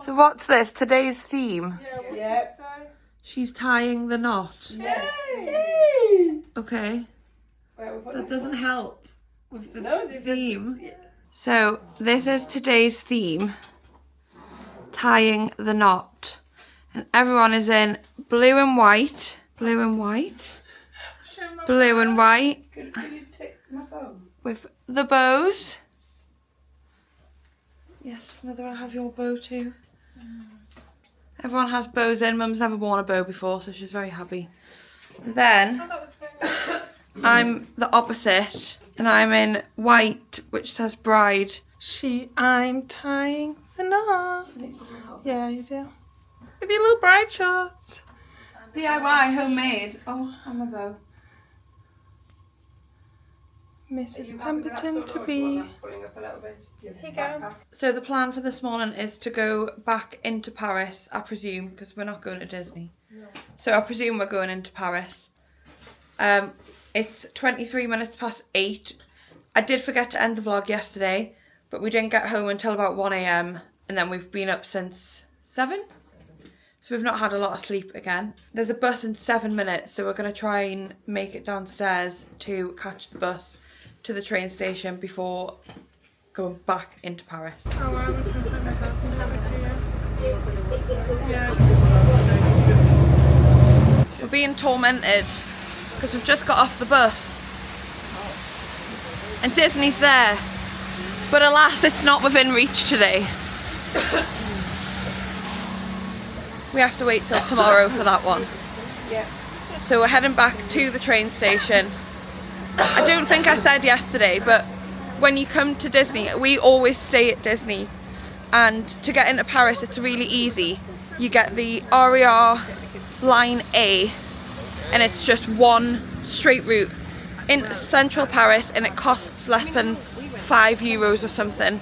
So what's this? Today's theme? Yeah. She's tying the knot. Yes. Okay. That doesn't help with the theme. Yeah. So this is today's theme. Tying the knot. And everyone is in blue and white. Blue and white. Blue and white. Could you take my phone? With the bows. Yes, Mother, I have your bow too. Everyone has bows in. Mum's never worn a bow before, so she's very happy. Then I'm the opposite, and I'm in white, which says bride. I'm tying the knot. Yeah, you do. With your little bride shorts. DIY, homemade. Oh, I'm a bow. Mrs. Pemberton to be. Here you go. So the plan for this morning is to go back into Paris, I presume, because we're not going to Disney. No. So I presume we're going into Paris. It's 23 minutes past 8. I did forget to end the vlog yesterday, but we didn't get home until about 1 AM, and then we've been up since 7. So we've not had a lot of sleep again. There's a bus in 7 minutes, so we're going to try and make it downstairs to catch the bus to the train station before going back into Paris. Oh, I was going to find myself and have it here. Yeah. We're being tormented because we've just got off the bus and Disney's there, but alas, it's not within reach today. We have to wait till tomorrow for that one. Yeah. So we're heading back to the train station. I don't think I said yesterday, but when you come to Disney, we always stay at Disney, and to get into Paris it's really easy. You get the RER line A, and it's just one straight route in central Paris, and it costs less than €5 or something.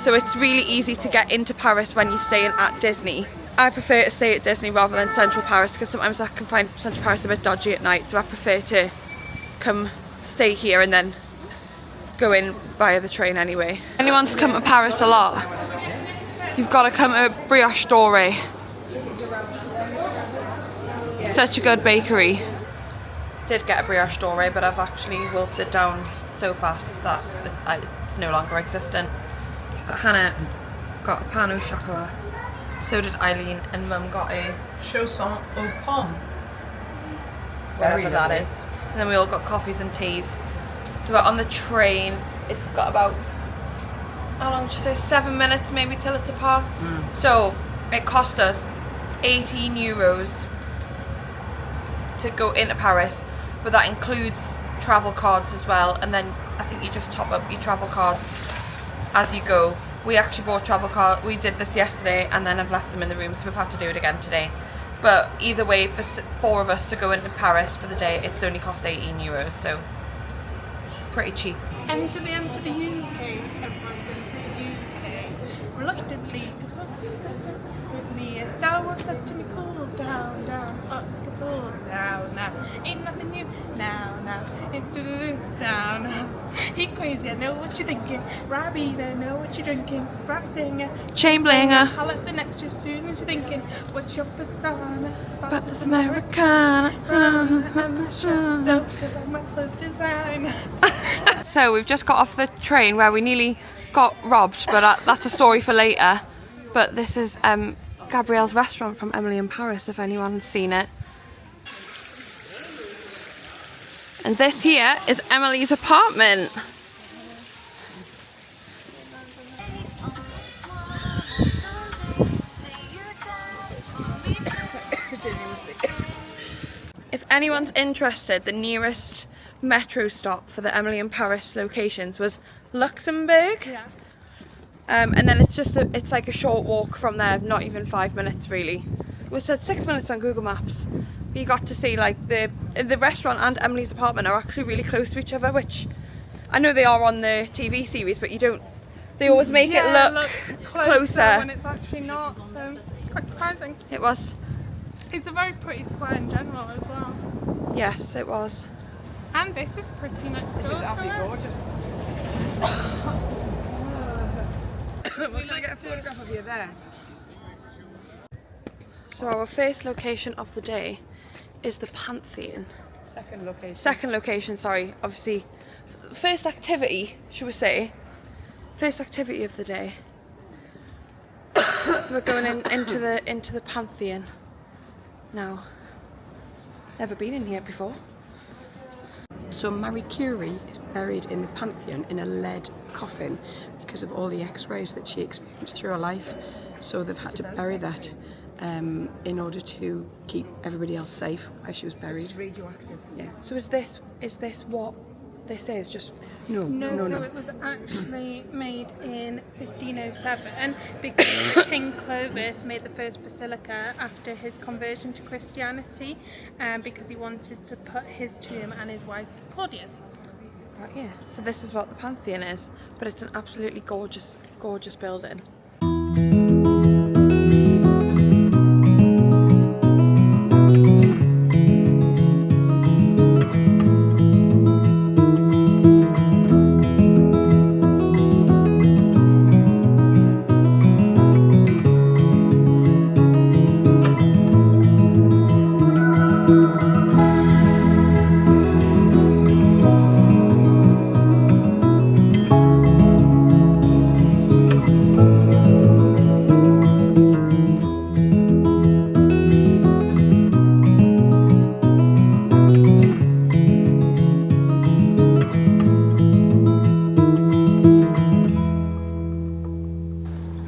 So it's really easy to get into Paris when you're staying at Disney. I prefer to stay at Disney rather than Central Paris because sometimes I can find Central Paris a bit dodgy at night, so I prefer to come stay here and then go in via the train anyway. If anyone's come to Paris a lot, you've got to come to Brioche Dorée. Such a good bakery. Did get a Brioche Dorée, but I've actually wolfed it down so fast that it's no longer existent. But Hannah got a pain au chocolat. So did Eileen, and Mum got a Chausson aux pommes. whatever that is. And then we all got coffees and teas. So we're on the train. It's got about, how long did you say, 7 minutes maybe till it departs. So it cost us €18 to go into Paris, but that includes travel cards as well, and then I think you just top up your travel cards as you go. We actually bought travel cards. We did this yesterday and then I've left them in the room, so we've had to do it again today. But either way, for 4 of us to go into Paris for the day, it's only cost €18, so pretty cheap. Enter the UK. Everyone's going to say UK. Reluctantly, because most of the person with me is Star Wars said to me, cool down, down, up like a fool. Now, now, ain't nothing new. Now, now, now, now. He crazy, I know what you're thinking. Robbie, I know what you're drinking. Rap singer, Chain blinger. I'll let the next as soon as you're thinking. What's your persona? Baptist Americana. Because I'm my close design. So we've just got off the train where we nearly got robbed, but that's a story for later. But this is Gabriel's restaurant from Emily in Paris, if anyone's seen it. And this here is Emily's apartment. If anyone's interested, the nearest metro stop for the Emily in Paris locations was Luxembourg. Yeah. And then it's like a short walk from there, not even 5 minutes really. We said 6 minutes on Google Maps. But you got to see like the restaurant and Emily's apartment are actually really close to each other, which I know they are on the TV series, but you don't. They always make it look closer when it's actually not. So quite surprising. It was. It's a very pretty square in general as well. Yes, it was. And this is pretty next door. This is absolutely gorgeous. We're Can I get a photograph of you there? So our first location of the day is the Pantheon. Second location. Second location, sorry. Obviously, first activity, should we say? First activity of the day. So we're going into the Pantheon now. Never been in here before. So Marie Curie is buried in the Pantheon in a lead coffin because of all the x-rays that she experienced through her life. So they've had to bury that in order to keep everybody else safe where she was buried. It's radioactive. Yeah. So is this what this is? Just No, it was actually made in 1507 because King Clovis made the first basilica after his conversion to Christianity, because he wanted to put his tomb and his wife Claudia's. right, yeah. So this is what the Pantheon is, but it's an absolutely gorgeous building.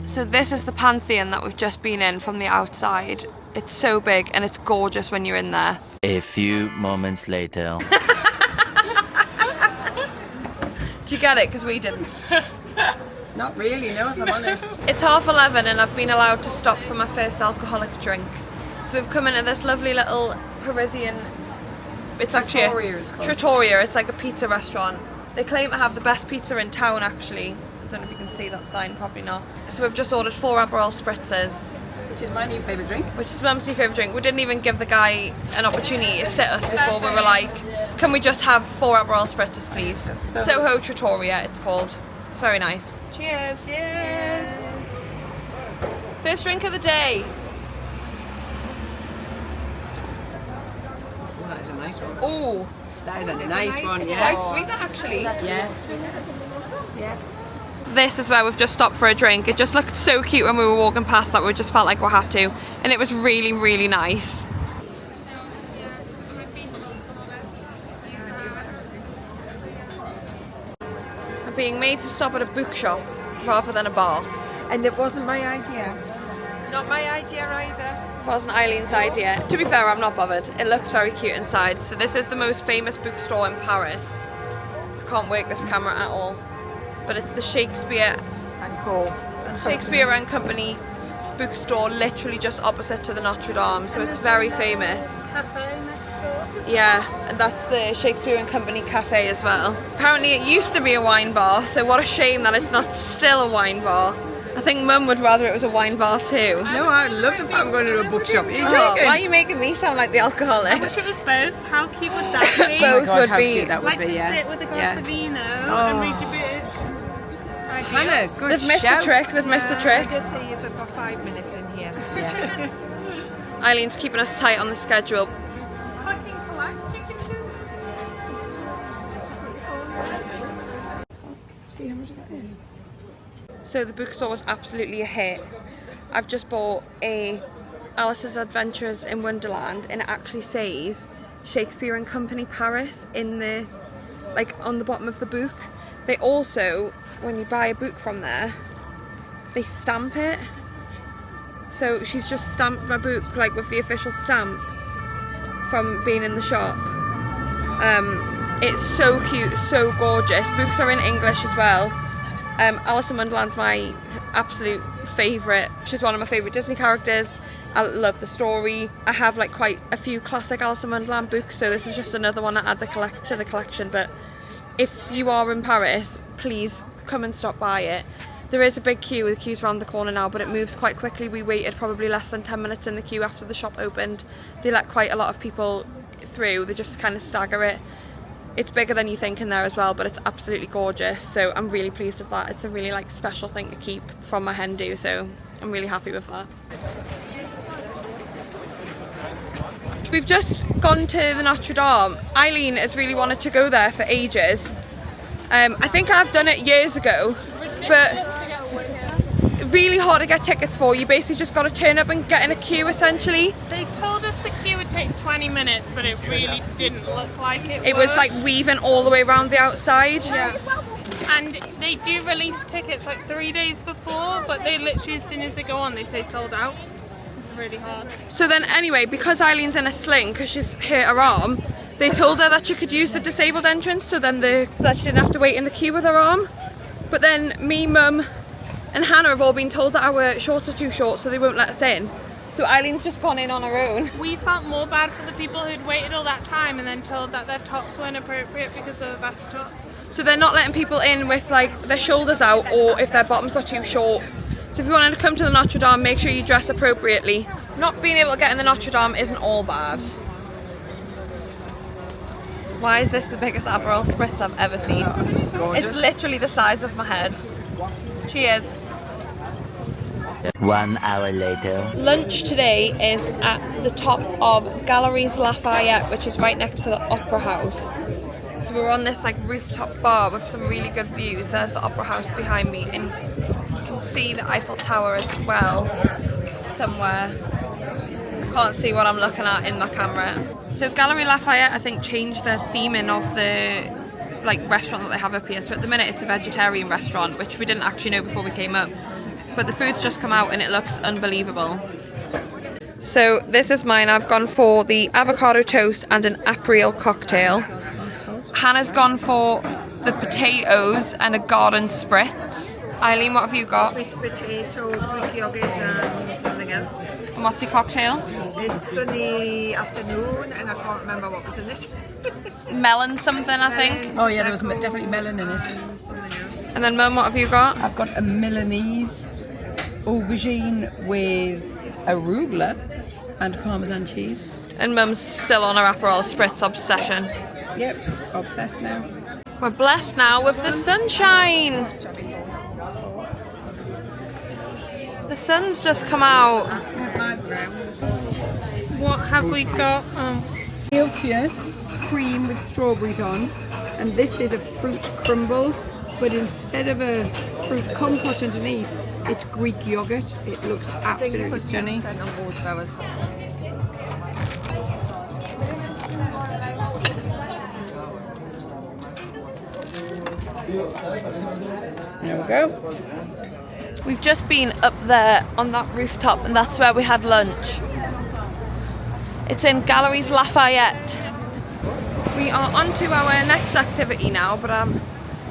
So this is the Pantheon that we've just been in from the outside. It's so big and it's gorgeous when you're in there. A few moments later. Do you get it? Because we didn't. Not really, no, if I'm honest. It's 11:30 and I've been allowed to stop for my first alcoholic drink. So we've come into this lovely little Parisian... It's actually Trattoria it's called. Trattoria. It's like a pizza restaurant. They claim to have the best pizza in town, actually. I don't know if you can see that sign, probably not. So we've just ordered 4 Aperol spritzers, Which is my new favourite drink. which is Mum's new favourite drink. We didn't even give the guy an opportunity to sit us before. We were like, can we just have 4 Aperol spritzers, please? Soho Trattoria, it's called. It's very nice. Cheers. Cheers. First drink of the day. Well, that is a nice one. Ooh, That is a nice one, quite yeah. sweet actually. Yeah. This is where we've just stopped for a drink. It just looked so cute when we were walking past that we just felt like we had to. And it was really, really nice. I'm being made to stop at a bookshop rather than a bar. And it wasn't my idea. Not my idea either. It wasn't Eileen's idea. To be fair, I'm not bothered. It looks very cute inside. So this is the most famous bookstore in Paris. I can't work this camera at all. But it's the Shakespeare and Company bookstore, literally just opposite to the Notre Dame. So it's very famous. Cafe next door. Yeah, and that's the Shakespeare and Company cafe as well. Apparently it used to be a wine bar, so what a shame that it's not still a wine bar. I think Mum would rather it was a wine bar too. No, I love the fact I'm going to a bookshop. Are you Oh, joking? why are you making me sound like the alcoholic? I wish it was both. How cute would that be? Both. Oh my God, would how be- cute that would Like be, to yeah. sit with a glass of vino Oh. and read your book. Ideal. Hannah, good They've missed the trick, they've missed the trick. Just say you've got 5 minutes in here. Yeah. Eileen's keeping us tight on the schedule. Fucking collect chicken soup. See how much that is? So the bookstore was absolutely a hit. I've just bought a Alice's Adventures in Wonderland, and it actually says Shakespeare and Company Paris in the, like, on the bottom of the book. They also, when you buy a book from there, they stamp it. So she's just stamped my book like with the official stamp from being in the shop. It's so cute, so gorgeous. Books are in English as well. Alice in Wonderland's my absolute favourite. She's one of my favourite Disney characters. I love the story. I have like quite a few classic Alice in Wonderland books, so this is just another one to add to the collection. But if you are in Paris, please come and stop by it. There is a big queue, the queue's around the corner now, but it moves quite quickly. We waited probably less than 10 minutes in the queue after the shop opened. They let quite a lot of people through, they just kind of stagger it. It's bigger than you think in there as well, but it's absolutely gorgeous, so I'm really pleased with that. It's a really like special thing to keep from my hen do, so I'm really happy with that. We've just gone to the Notre Dame. Eileen has really wanted to go there for ages. I think I've done it years ago, but really hard to get tickets for. You basically just got to turn up and get in a queue essentially. They told us the queue would take 20 minutes, but it really didn't look like it. It was like weaving all the way around the outside. Yeah. And they do release tickets like 3 days before, but they literally, as soon as they go on, they say sold out. It's really hard. So then anyway, because Eileen's in a sling because she's hurt her arm, they told her that she could use the disabled entrance, so then that she didn't have to wait in the queue with her arm. But then me, Mum and Hannah have all been told that our shorts are too short, so they won't let us in. So Eileen's just gone in on her own. We felt more bad for the people who'd waited all that time and then told that their tops were inappropriate because they were vest tops. So they're not letting people in with like their shoulders out or if their bottoms are too short. So if you wanted to come to the Notre Dame, make sure you dress appropriately. Not being able to get in the Notre Dame isn't all bad. Why is this the biggest Aperol Spritz I've ever seen? It's literally the size of my head. Cheers. 1 hour later. Lunch today is at the top of Galleries Lafayette, which is right next to the Opera House. So we're on this like rooftop bar with some really good views. There's the Opera House behind me, and you can see the Eiffel Tower as well somewhere. I can't see what I'm looking at in my camera. So Galleries Lafayette, I think, changed the theming of the like restaurant that they have up here. So at the minute it's a vegetarian restaurant, which we didn't actually know before we came up. But the food's just come out and it looks unbelievable. So this is mine. I've gone for the avocado toast and an Gabriels cocktail. Hannah's gone for the potatoes and a garden spritz. Eileen, what have you got? Sweet potato, Greek yogurt and something else. And what's your cocktail? It's sunny afternoon and I can't remember what was in it. Melon something, I think. Oh yeah, there was definitely melon in it. Something else. And then Mum, what have you got? I've got a Milanese aubergine with arugula and Parmesan cheese. And Mum's still on her Aperol Spritz obsession. Yep, obsessed now. We're blessed now with the sunshine. The sun's just come out. What have we got? Ethiopia cream with strawberries on, and this is a fruit crumble, but instead of a fruit compote underneath, it's Greek yogurt. It looks absolutely stunning. On both of ours. There we go. We've just been up there on that rooftop and that's where we had lunch. It's in Galleries Lafayette. We are on to our next activity now, but I'm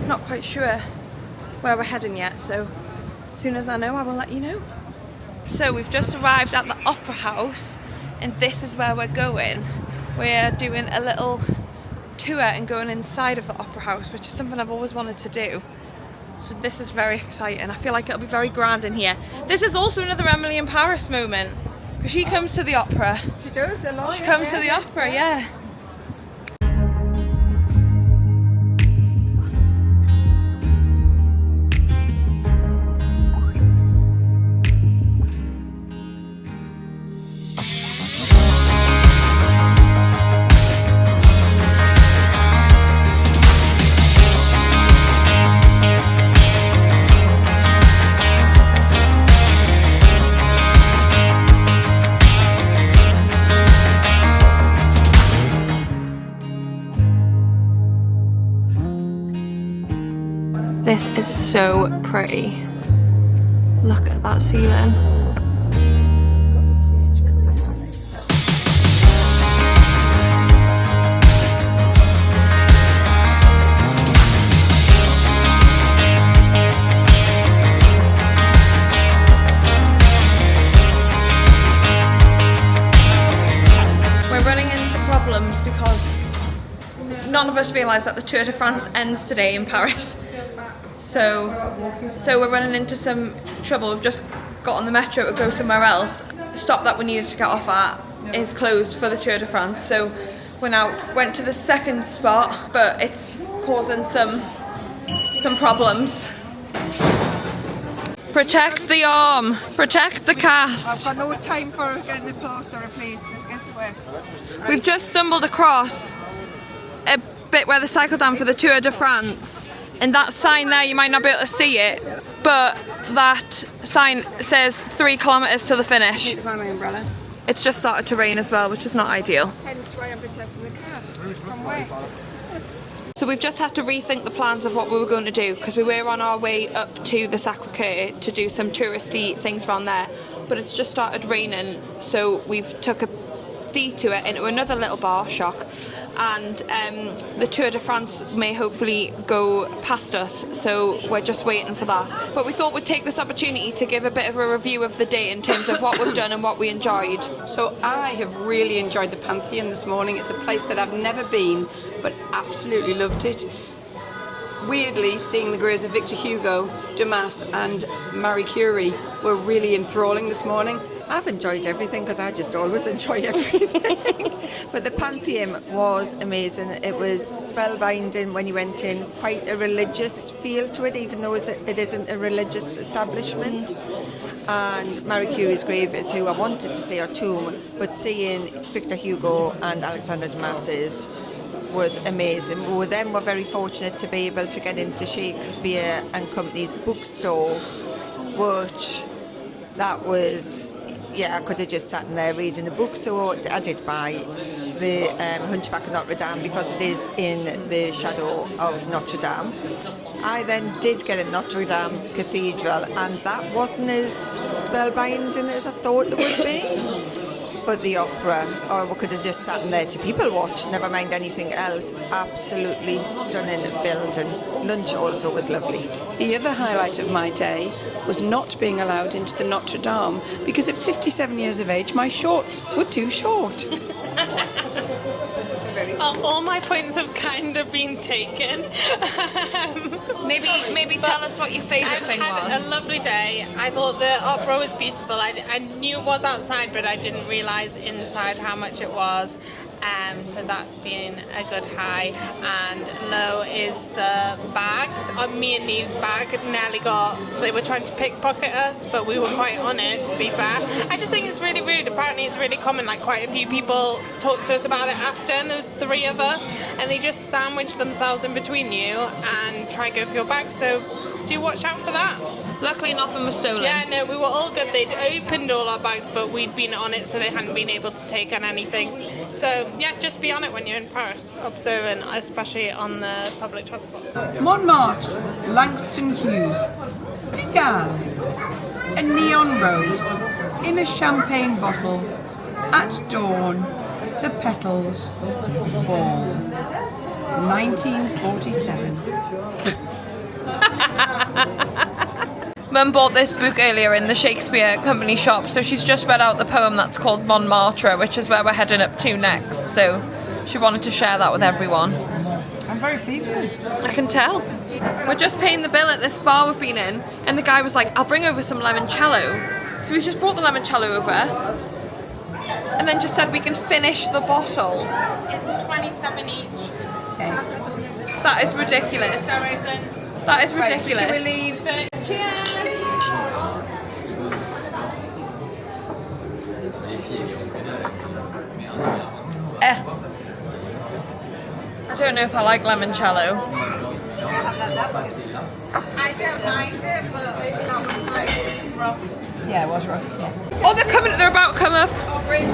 not quite sure where we're heading yet, so as soon as I know I will let you know. So we've just arrived at the Opera House and this is where we're going. We're doing a little tour and going inside of the Opera House, which is something I've always wanted to do. So this is very exciting. I feel like it'll be very grand in here. This is also another Emily in Paris moment, because she comes to the opera. She does a lot. She comes to the opera, yeah. This is so pretty. Look at that ceiling. We're running into problems because none of us realised that the Tour de France ends today in Paris. So we're running into some trouble. We've just got on the metro to go somewhere else. The stop that we needed to get off at is closed for the Tour de France. So we now went to the second spot, but it's causing some problems. Protect the arm, protect the cast. I've got no time for getting the plaster replaced. Guess We've just stumbled across a bit where they cycle down for the Tour de France, and that sign there, you might not be able to see it, but that sign says 3 kilometres to the finish. I need to find my umbrella. It's just started to rain as well, which is not ideal. Hence why I'm protecting the cast from wet. So we've just had to rethink the plans of what we were going to do, because we were on our way up to the Sacré-Cœur to do some touristy things around there, but it's just started raining, so we've took a detour into another little bar, shock, and the Tour de France may hopefully go past us, so we're just waiting for that. But we thought we'd take this opportunity to give a bit of a review of the day in terms of what we've done and what we enjoyed. So I have really enjoyed the Pantheon this morning. It's a place that I've never been, but absolutely loved it. Weirdly, seeing the graves of Victor Hugo, Dumas and Marie Curie were really enthralling this morning. I've enjoyed everything because I just always enjoy everything. But the Pantheon was amazing. It was spellbinding when you went in, quite a religious feel to it, even though it isn't a religious establishment. And Marie Curie's grave is who I wanted to see, her tomb, but seeing Victor Hugo and Alexander Dumas's was amazing. We were very fortunate to be able to get into Shakespeare and Company's bookstore, which that was, yeah, I could have just sat in there reading a book, so I did buy the Hunchback of Notre Dame because it is in the shadow of Notre Dame. I then did get a Notre Dame Cathedral, and that wasn't as spellbinding as I thought it would be. But the opera, or we could have just sat in there to people watch, never mind anything else. Absolutely stunning building. Lunch also was lovely. The other highlight of my day was not being allowed into the Notre Dame because at 57 years of age, my shorts were too short. All my points have kind of been taken. Maybe tell us what your favourite thing was. I had a lovely day. I thought the opera was beautiful. I knew it was outside, but I didn't realise inside how much it was. So that's been a good high. And low is the bags. Me and Neve's bag nearly they were trying to pickpocket us, but we were quite on it, to be fair. I just think it's really rude. Apparently it's really common, like quite a few people talked to us about it after, and there was 3 of us, and they just sandwich themselves in between you and try and go for your bag, so do watch out for that. Luckily nothing was stolen. Yeah, no, we were all good. They'd opened all our bags, but we'd been on it, so they hadn't been able to take on anything. So, yeah, just be on it when you're in Paris, observant, especially on the public transport. Montmartre, Langston Hughes, began a neon rose in a champagne bottle. At dawn, the petals fall. 1947. Mum bought this book earlier in the Shakespeare Company shop, so she's just read out the poem that's called Montmartre, which is where we're heading up to next, so she wanted to share that with everyone. I'm very pleased with it. I can tell. We're just paying the bill at this bar we've been in, and the guy was like, I'll bring over some limoncello. So we just brought the limoncello over, and then just said we can finish the bottle. It's 27 each. Okay. That is ridiculous. That is ridiculous. Should we leave? Cheers! I don't know if I like limoncello. I don't mind it, but that was like rough. Yeah, it was rough. Yeah. Oh, they're about to come up. Oh, great.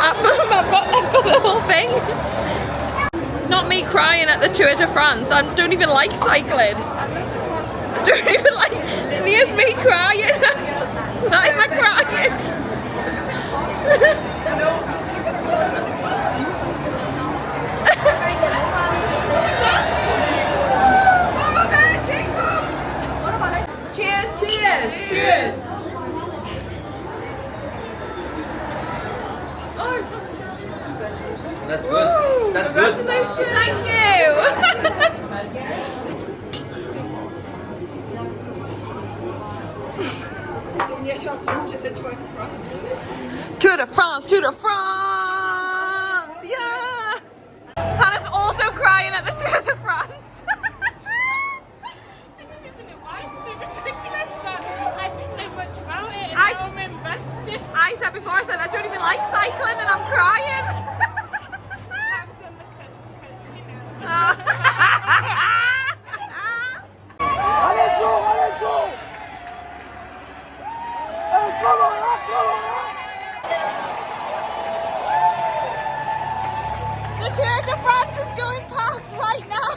I've got the whole thing. Not me crying at the Tour de France. I don't even like cycling. I don't even like. There's me crying. Why am I crying? Cheers! Cheers! Cheers! That's good. That's good. Thank you. Tour de France, Tour de France, yeah! Hannah's also crying at the Tour de France. I don't even know why it's so ridiculous, but I didn't know much about it and I- now I'm invested. I said before, I said I don't even like cycling and I'm crying. I've done the coast to coast, you know. Allez, Joe, allez, Joe! Hey, come on, come on! The Tour de France is going past right now.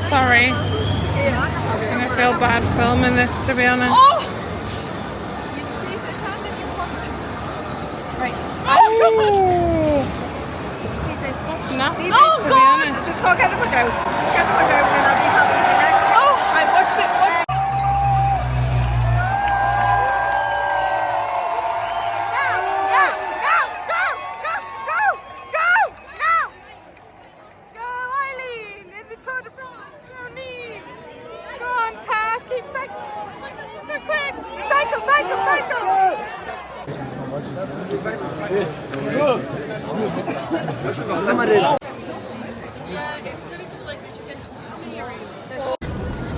Sorry. I feel bad filming this, to be honest. Oh! Nasty, Oh, to be God! honest. Just go get the mug out. Just get the mug out and I'll be happy with the rest. Oh! Right, what's the...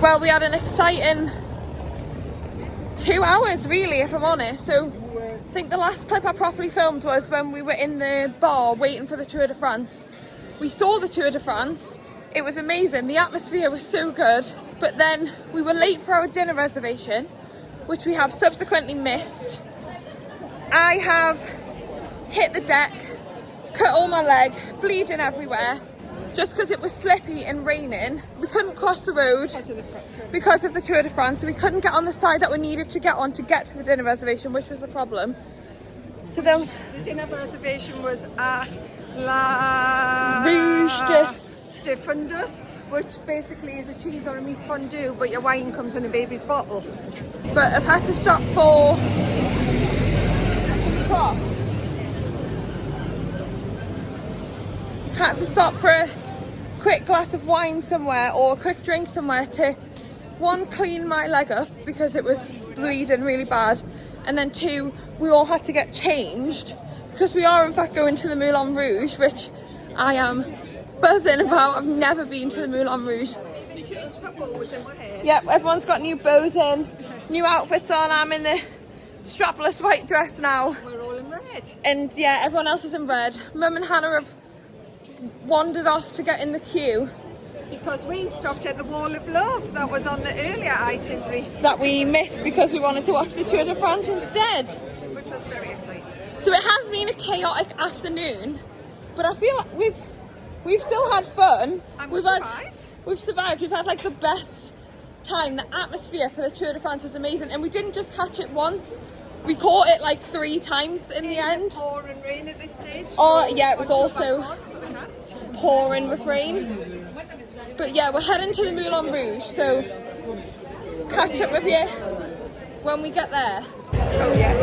Well, we had an exciting 2 hours, really, if I'm honest. So I think the last clip I properly filmed was when we were in the bar waiting for the Tour de France. We saw the Tour de France. It was amazing. The atmosphere was so good. But then we were late for our dinner reservation, which we have subsequently missed. I have hit the deck, cut all my leg, bleeding everywhere. Just because it was slippy and raining, we couldn't cross the road because of the Tour de France. So we couldn't get on the side that we needed to get on to get to the dinner reservation, which was the problem. So then The dinner reservation was at La Rouge de Fundus, which basically is a cheese or a meat fondue, but your wine comes in a baby's bottle. but I've had to stop for had to stop for a quick glass of wine somewhere or a quick drink somewhere to, one, clean my leg up because it was bleeding really bad, and then two, we all had to get changed because we are in fact going to the Moulin Rouge, which I am buzzing about. I've never been to the Moulin Rouge. Yep, everyone's got new bows in, new outfits on. I'm in the strapless white dress now. We're all in red. And yeah, everyone else is in red. Mum and Hannah have wandered off to get in the queue Because we stopped at the Wall of Love that was on the earlier itinerary, that we missed because we wanted to watch the Tour de France instead. which was very exciting. So it has been a chaotic afternoon, but I feel like we've still had fun. And We've survived. We've had like the best time. The atmosphere for the Tour de France was amazing, and we didn't just catch it once. We caught it like 3 times in the end. Pouring rain at this stage. Oh, so yeah, it was watch the also- back on for the cast. Pouring with rain. But yeah, we're heading to the Moulin Rouge, so catch up with you when we get there. Oh yeah.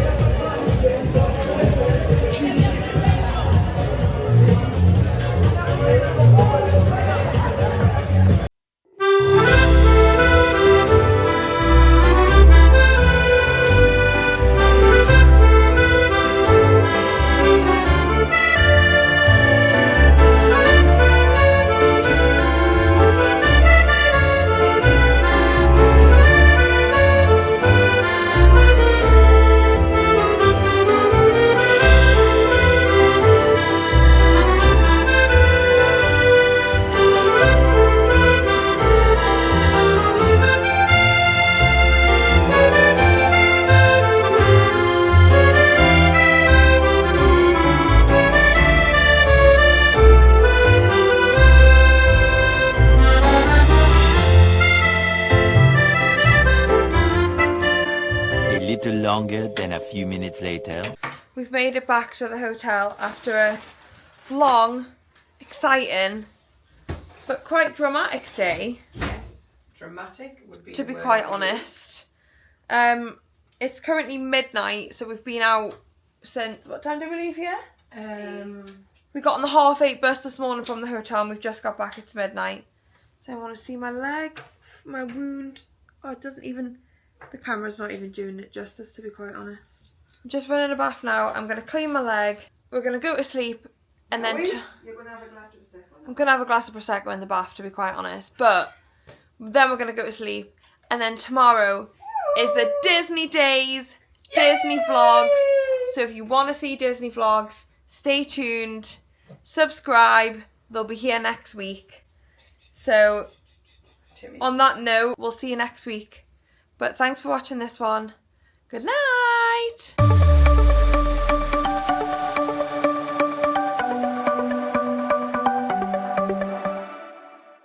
few minutes later. We've made it back to the hotel after a long, exciting, but quite dramatic day. Yes, dramatic would be. To be quite honest. It's currently midnight, so we've been out since, what time did we leave here? We got on the 8:30 bus this morning from the hotel and we've just got back. It's midnight. So I want to see my leg, my wound. Oh, it doesn't even, the camera's not even doing it justice, to be quite honest. I'm just running a bath now. I'm going to clean my leg. We're going to go to sleep and then... You're going to have a glass of Prosecco. I'm going to have a glass of Prosecco in the bath, to be quite honest. But then we're going to go to sleep. And then tomorrow is the Disney days, Disney vlogs. So if you want to see Disney vlogs, stay tuned, subscribe. They'll be here next week. So on that note, we'll see you next week. But thanks for watching this one. Good night.